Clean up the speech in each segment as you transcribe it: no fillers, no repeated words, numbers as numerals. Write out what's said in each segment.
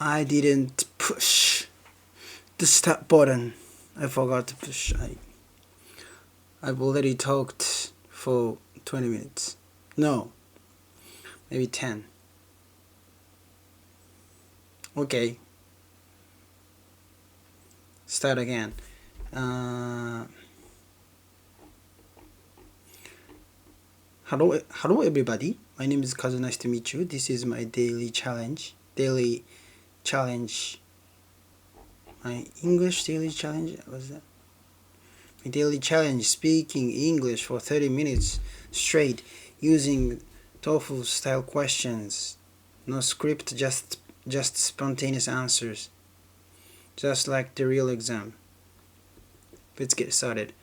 I didn't push the start button. I forgot to push. I've already talked for 20 minutes. No, maybe 10. Okay. Start again. Hello everybody. My name is Kazu. Nice to meet you. This is my daily challenge. My English daily challenge. What's that? My daily challenge: speaking English for 30 minutes straight using TOEFL style questions. No script, just spontaneous answers. Just like the real exam. Let's get started.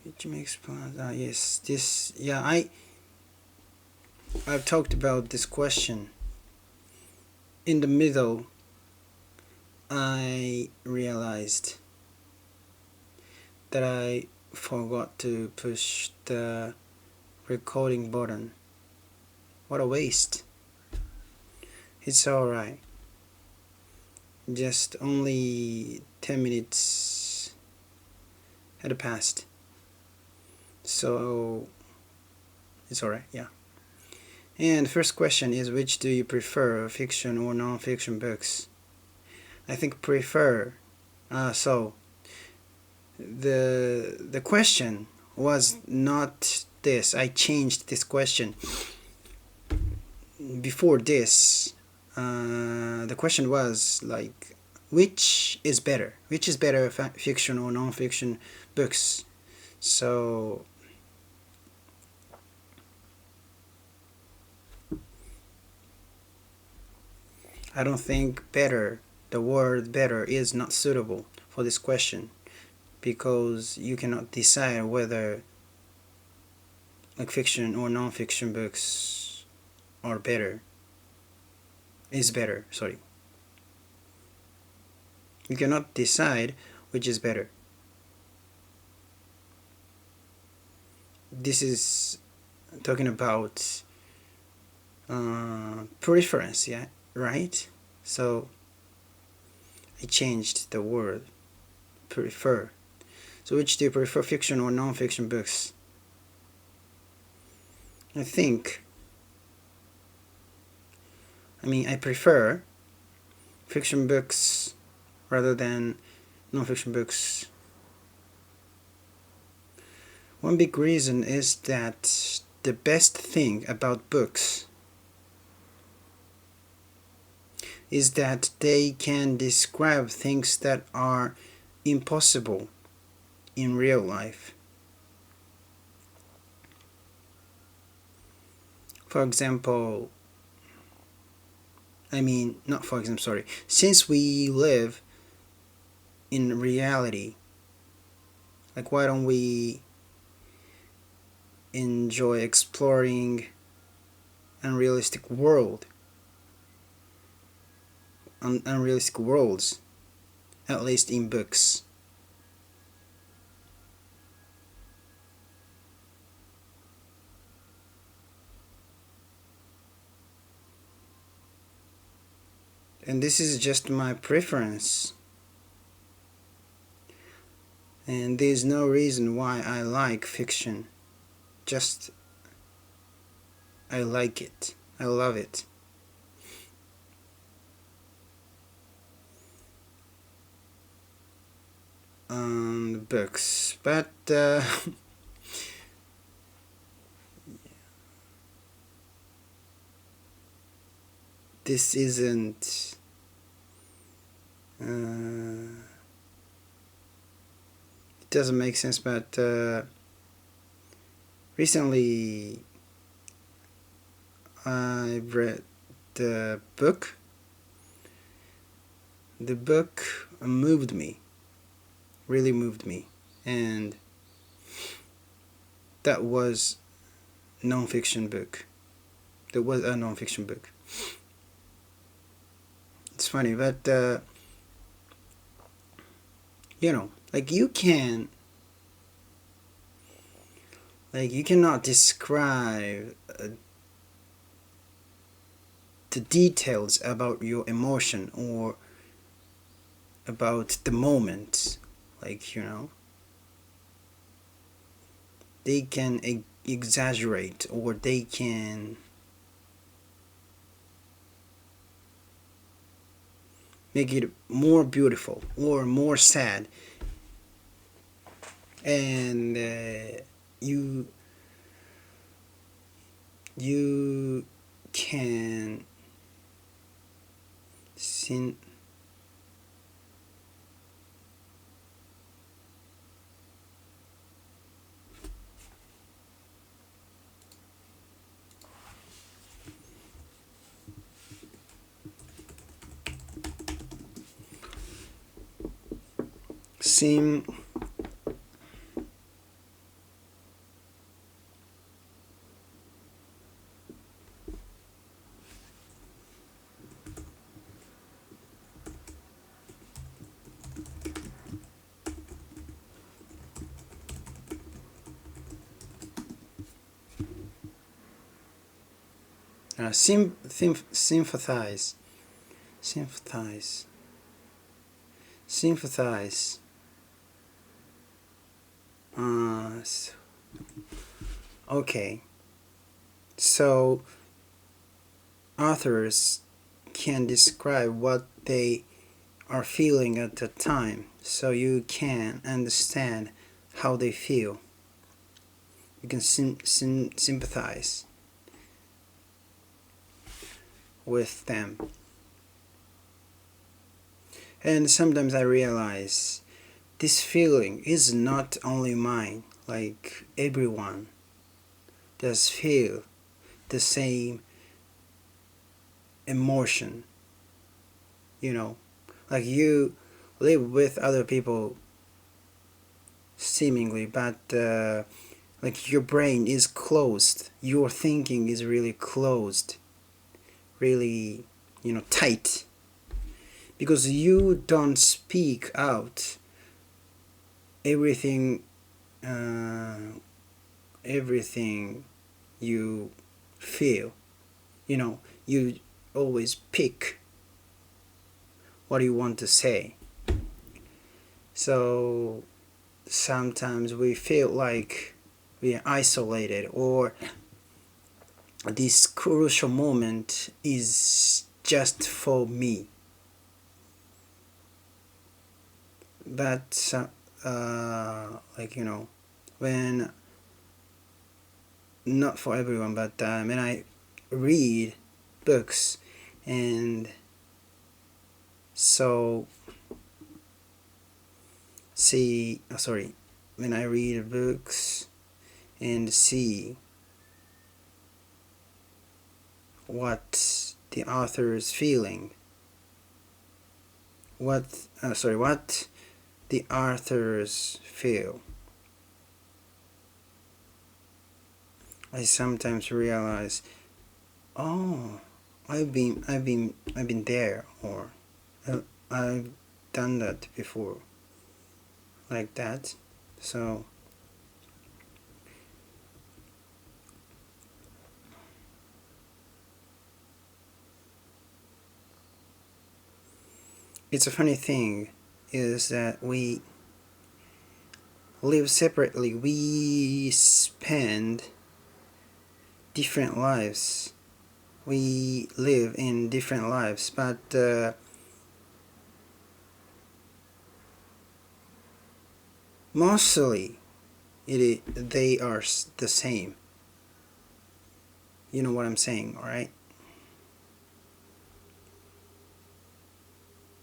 Which makes plans? Yes, this. Yeah, I've talked about this question. In the middle, I realized that I forgot to push the recording button. What a waste. It's alright. Just only 10 minutes had passed. So it's alright, yeah. And the first question is, which do you prefer, fiction or non-fiction books? I think prefer. So the question was not this. I changed this question. Before this, the question was like, which is better? Which is better, fiction or non-fiction books? So I don't think better, the word better is not suitable for this question, because you cannot decide whether like fiction or non-fiction books are better. Is better, sorry. You cannot decide which is better. This is talking about preference, yeah, right? So I changed the word prefer. So which do you prefer, fiction or non-fiction books? I prefer fiction books rather than non-fiction books. One big reason is that the best thing about books is that they can describe things that are impossible in real life. For example, since we live in reality, like, why don't we enjoy exploring unrealistic worlds, at least in books? And this is just my preference, and there's no reason why I like fiction. Just I like it. I love it. Books, but this isn't it doesn't make sense, but recently I read the book. The book moved me, really moved me, and that was non-fiction book. There was a non-fiction book. It's funny, but Like you cannot describe the details about your emotion or about the moment. Like, they can exaggerate, or they can make it more beautiful or more sad. And you you can syn- sim sympathize, sympathize, sympathize. uh, okay, so authors can describe what they are feeling at the time, so you can understand how they feel. You can sympathize with them. And sometimes I realize this feeling is not only mine, like everyone does feel the same emotion. Like you live with other people seemingly, but like your brain is closed, your thinking is really closed, really tight, because you don't speak out everything uh, everything you feel. You always pick what you want to say. So sometimes we feel like we are isolated, or this crucial moment is just for me. But like when, not for everyone, but when I read books, and so see sorry when I read books and see what the author is feeling, what the authors feel, I sometimes realize, oh, I've been there, or I've done that before, like that. So it's a funny thing is that we live separately. We spend different lives. We live in different lives, but mostly they are the same. You know what I'm saying, alright?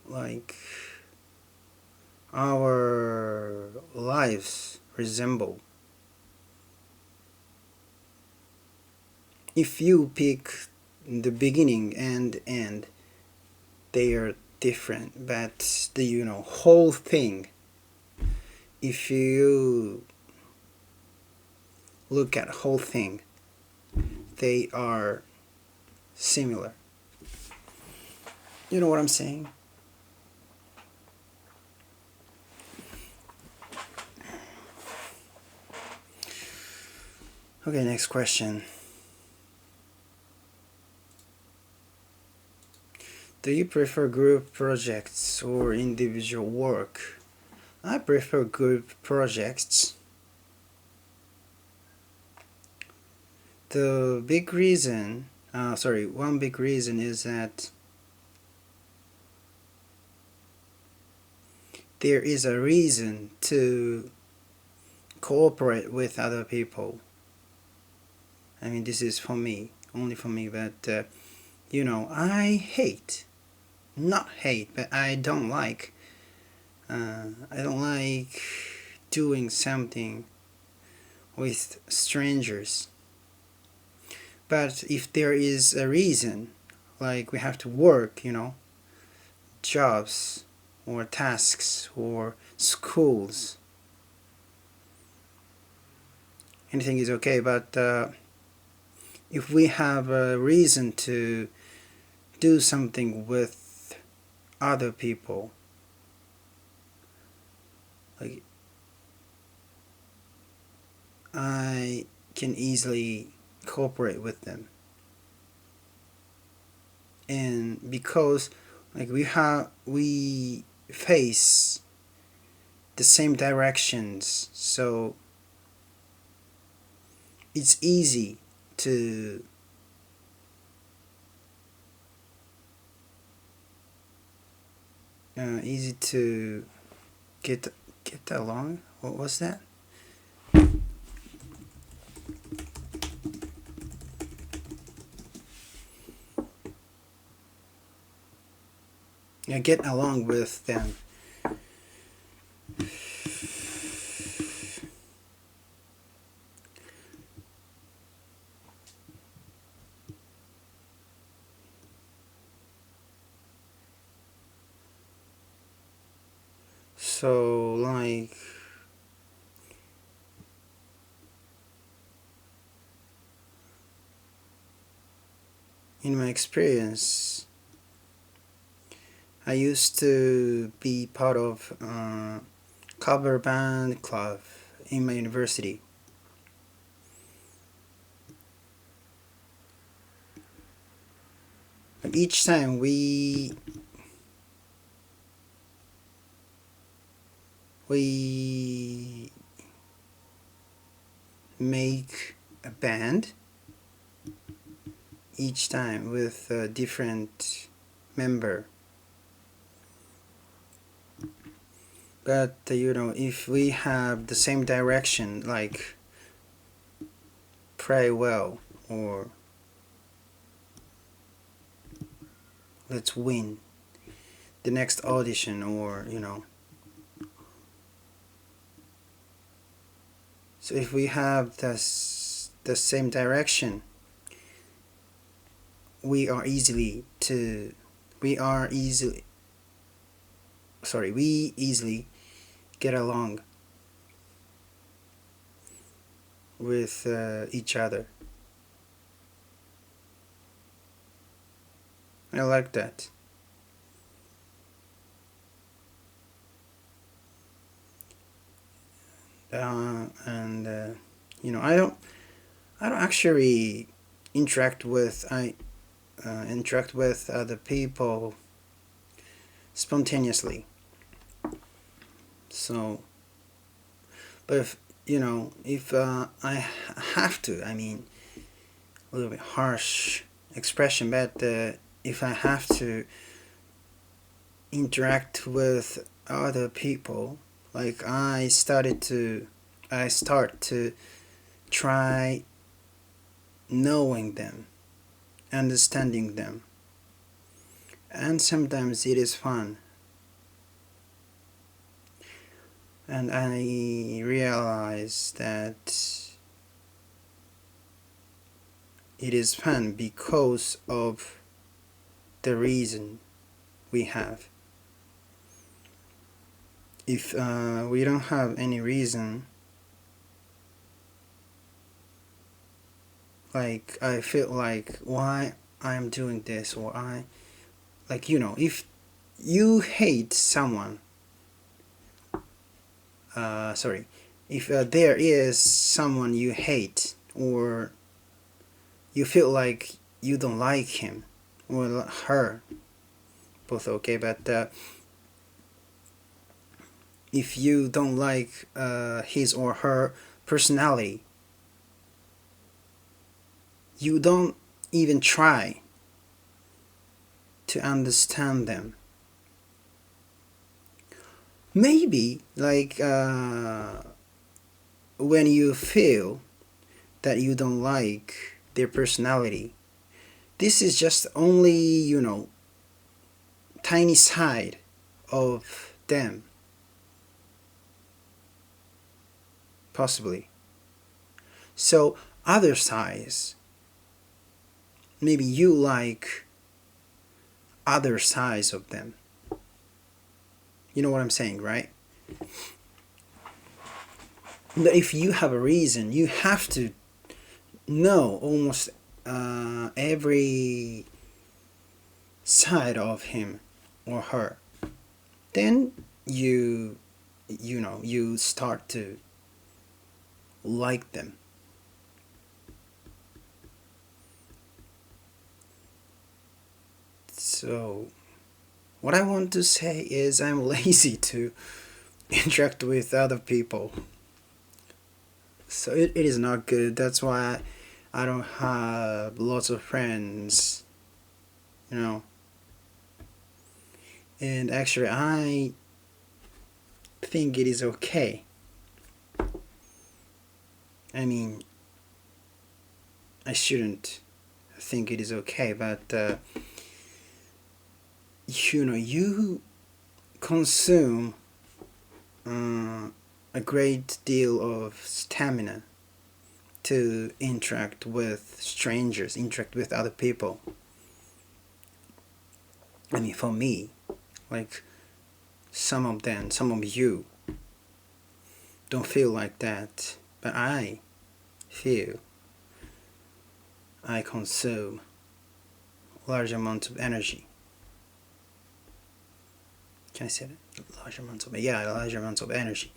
Like, our lives resemble. If you pick the beginning and end, they are different, but the whole thing, if you look at whole thing, they are similar. You know what I'm saying? Okay, next question. Do you prefer group projects or individual work? I prefer group projects. The big reason, one big reason is that there is a reason to cooperate with other people. I mean, this is for me, only for me, but not hate, but I don't like doing something with strangers. But if there is a reason, like we have to work, jobs or tasks or schools, anything is okay. But if we have a reason to do something with other people, like I can easily cooperate with them. And because like we face the same directions, so it's easy to get along. What was that? Yeah, get along with them. So like in my experience, I used to be part of cover band club in my university. But each time we make a band each time with a different member. But if we have the same direction, like pray well or let's win the next audition, or so if we have the same direction, we easily get along with each other. I like that. And I don't actually interact with other people spontaneously. So, but if I have to, I mean, a little bit harsh expression, but if I have to interact with other people, like I start to try knowing them, understanding them, and sometimes it is fun. And I realize that it is fun because of the reason we have. If we don't have any reason, like I feel like why I'm doing this, or if you hate someone, if there is someone you hate or you feel like you don't like him or her, both okay, but if you don't like his or her personality, you don't even try to understand them. Maybe like when you feel that you don't like their personality, this is just only, tiny side of them, possibly. So other sides, maybe you like other sides of them. You know what I'm saying, right? But if you have a reason, you have to know almost every side of him or her. Then you start to like them. So what I want to say is I'm lazy to interact with other people. So it is not good. That's why I don't have lots of friends, you know. And actually, I think it is okay. I mean, I shouldn't think it is okay, but you consume a great deal of stamina to interact with strangers, interact with other people. I mean, for me, like some of you don't feel like that, but I feel I consume large amounts of energy. Can I say that? Large amounts of energy.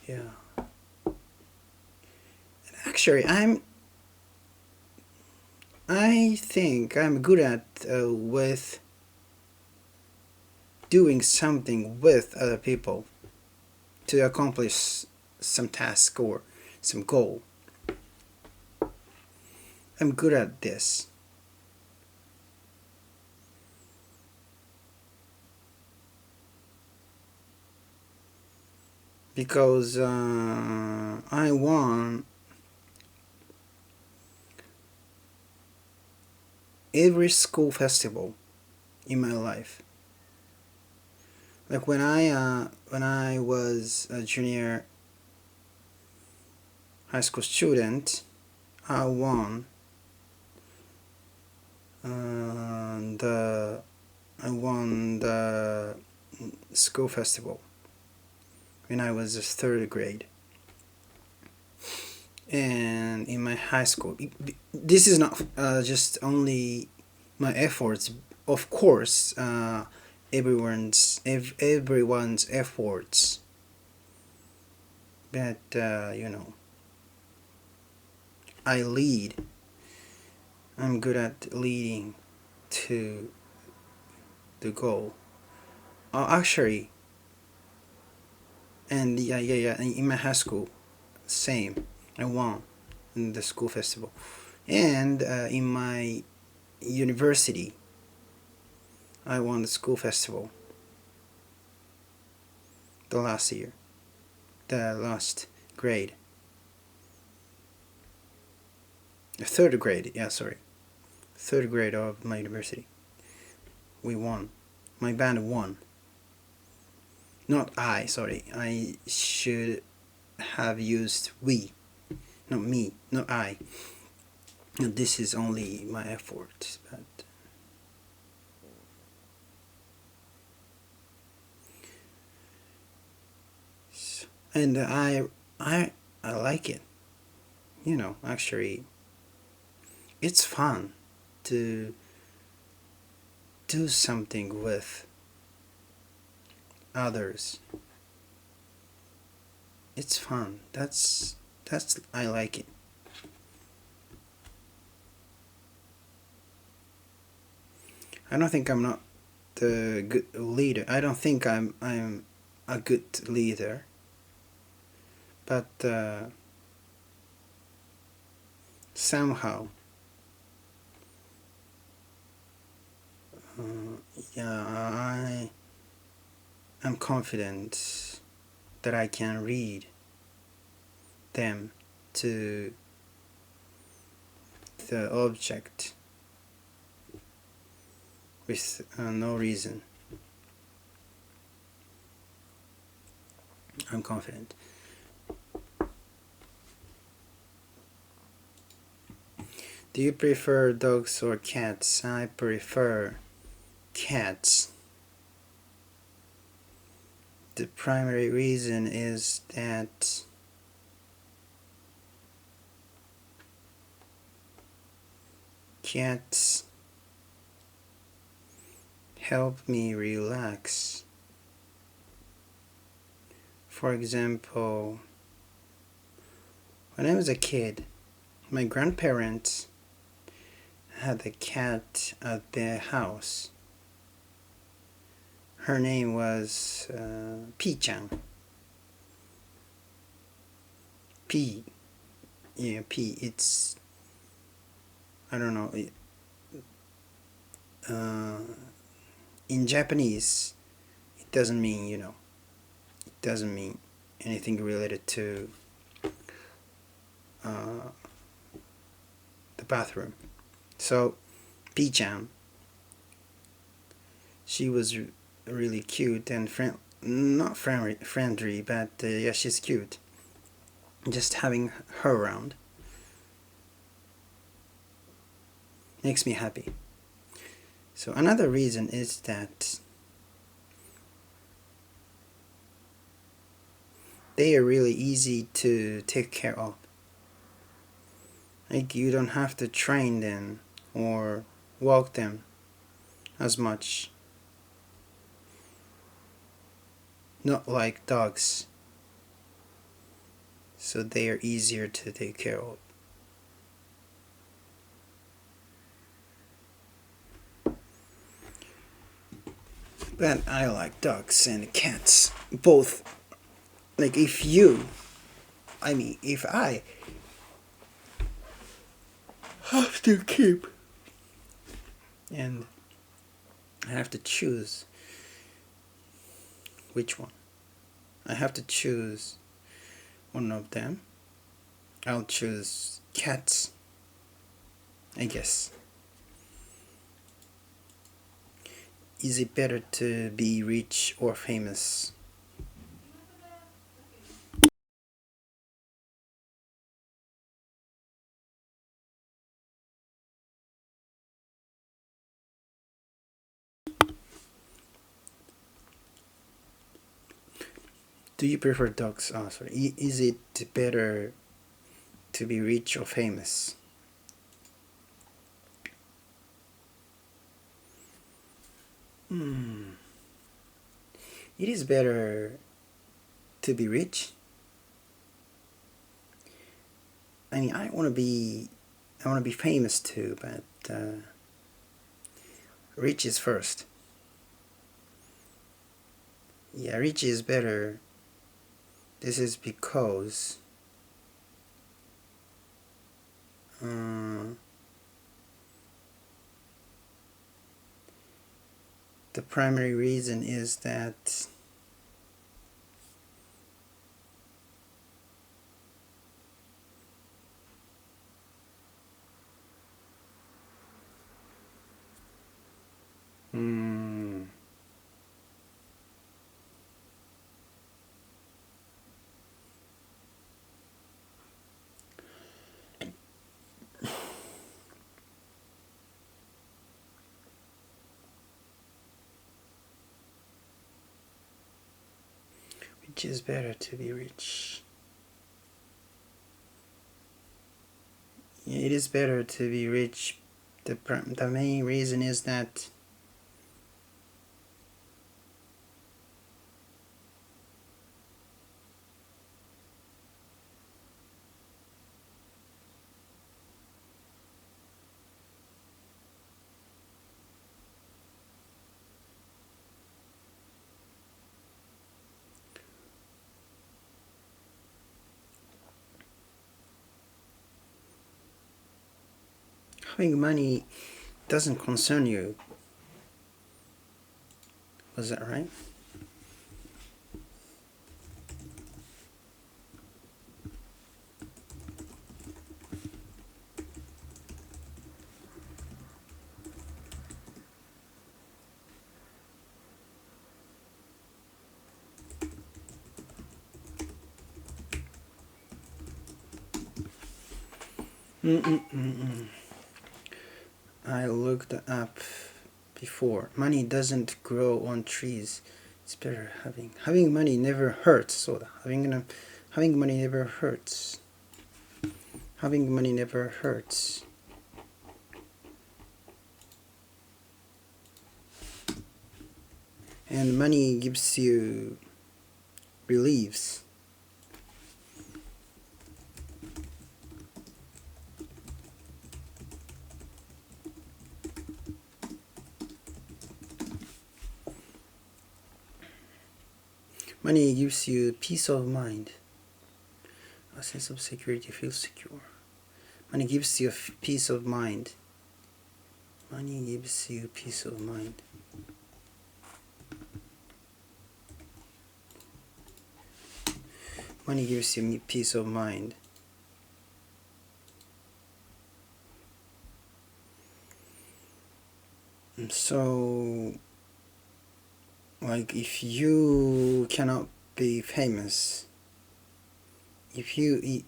Yeah. Actually, I think I'm good at with doing something with other people to accomplish some task or some goal. I'm good at this. Because I won every school festival in my life. Like when I was a junior high school student, I won the school festival when I was just third grade. And in my high school, this is not just only my efforts. Of course, everyone's efforts. But I lead. I'm good at leading to the goal. Actually, and yeah. In my high school, same. I won in the school festival, and in my university, I won the school festival. The last year, the last grade, the third grade. Yeah, sorry, third grade of my university. We won. My band won. Not I. Sorry, I should have used we. Not me. Not I. And this is only my effort, but. And I like it. Actually, it's fun to do something with others. It's fun. That's I like it. I don't think I'm not the good leader. I don't think I'm a good leader, but somehow, yeah, I am confident that I can read them to the object with no reason. I'm confident. Do you prefer dogs or cats? I prefer cats. The primary reason is that cats help me relax. For example, when I was a kid, my grandparents had a cat at their house. Her name was P-chan. P. Yeah, P. It's, I don't know. In Japanese, it doesn't mean, it doesn't mean anything related to the bathroom. So, P-chan, she was really cute and not friendly, but yeah, she's cute. Just having her around makes me happy. So another reason is that they are really easy to take care of. Like, you don't have to train them or walk them as much. Not like dogs. So they are easier to take care of. But I like dogs and cats both. Like, if I have to keep and I have to choose which one. I have to choose one of them. I'll choose cats, I guess. Is it better to be rich or famous? Do you prefer dogs? Oh, sorry. Is it better to be rich or famous? It is better to be rich. I mean, I want to be famous too, but rich is first. Yeah, rich is better. This is because the primary reason is that which is better to be rich. It is better to be rich. The main reason is that having money doesn't concern you. Was that right? I looked up before. Money doesn't grow on trees. It's better having money never hurts. So having money never hurts. Having money never hurts. And money gives you reliefs. Money gives you peace of mind. A sense of security, feels secure. Money gives you peace of mind. Money gives you peace of mind. Money gives you peace of mind. So, like, if you cannot be famous, if you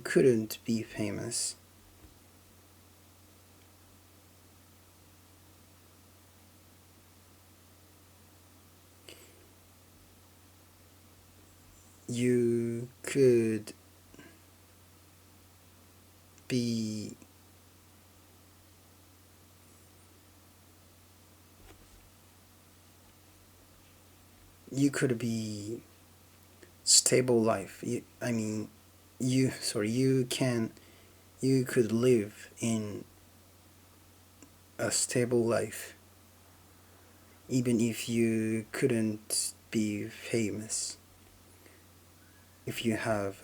couldn't be famous, you could be stable life. You could live in a stable life even if you couldn't be famous. If you have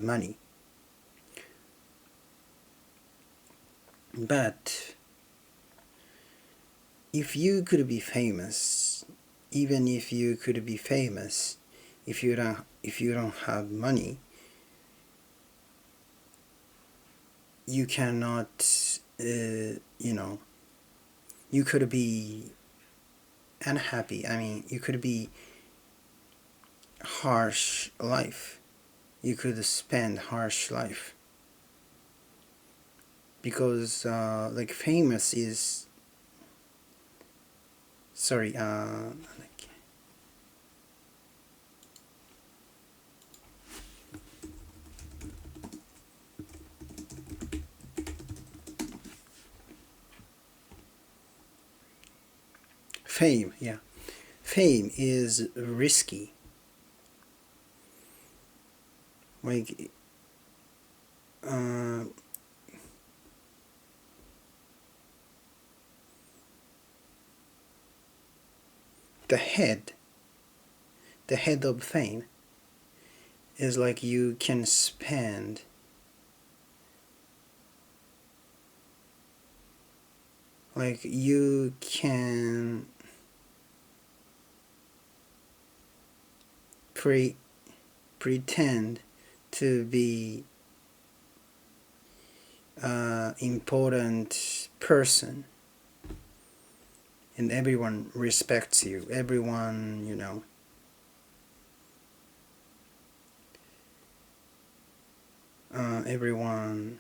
money. But if you could be famous, even if you could be famous, if you don't have money, you cannot, you could be unhappy. You could be harsh life. You could spend harsh life. Because, famous is, fame, yeah. Fame is risky. The head of fame is like you can spend you can pretend to be an important person, and everyone respects you. Everyone, everyone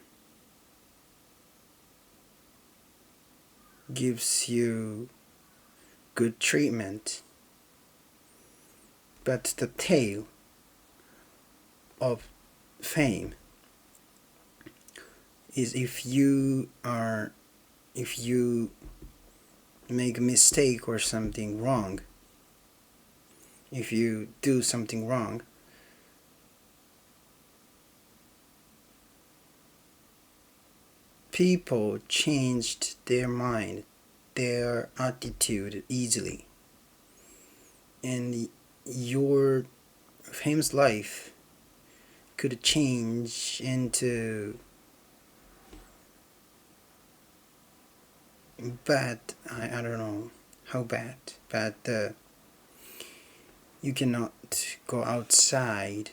gives you good treatment. But the tail of fame is if you make a mistake or something wrong, if you do something wrong, people changed their mind, their attitude easily, and your famous life could change into bad. I don't know how bad, but you cannot go outside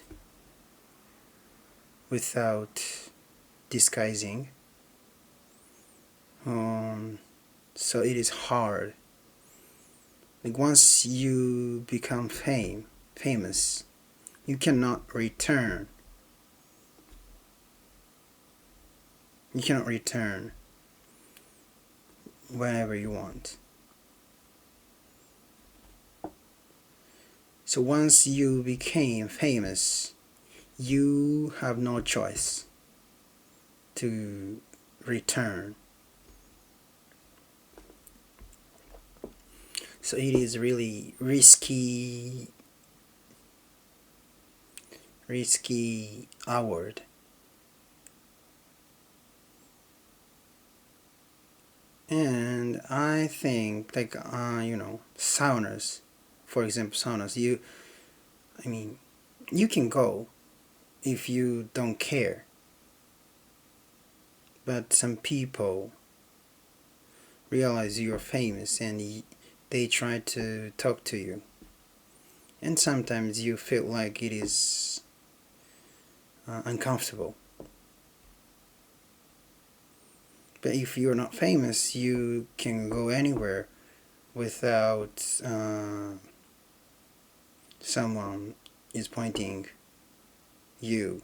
without disguising. So it is hard. Like once you become famous, you cannot return. You cannot return whenever you want. So once you became famous, you have no choice to return. So it is really risky award. And I think like saunas, for example, saunas, you can go if you don't care, but some people realize you're famous and they try to talk to you, and sometimes you feel like it is uncomfortable. But if you're not famous, you can go anywhere without someone is pointing you.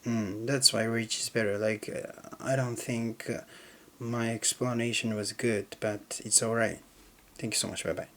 That's why rich is better. Like I don't think my explanation was good, but it's alright. Thank you so much. Bye bye.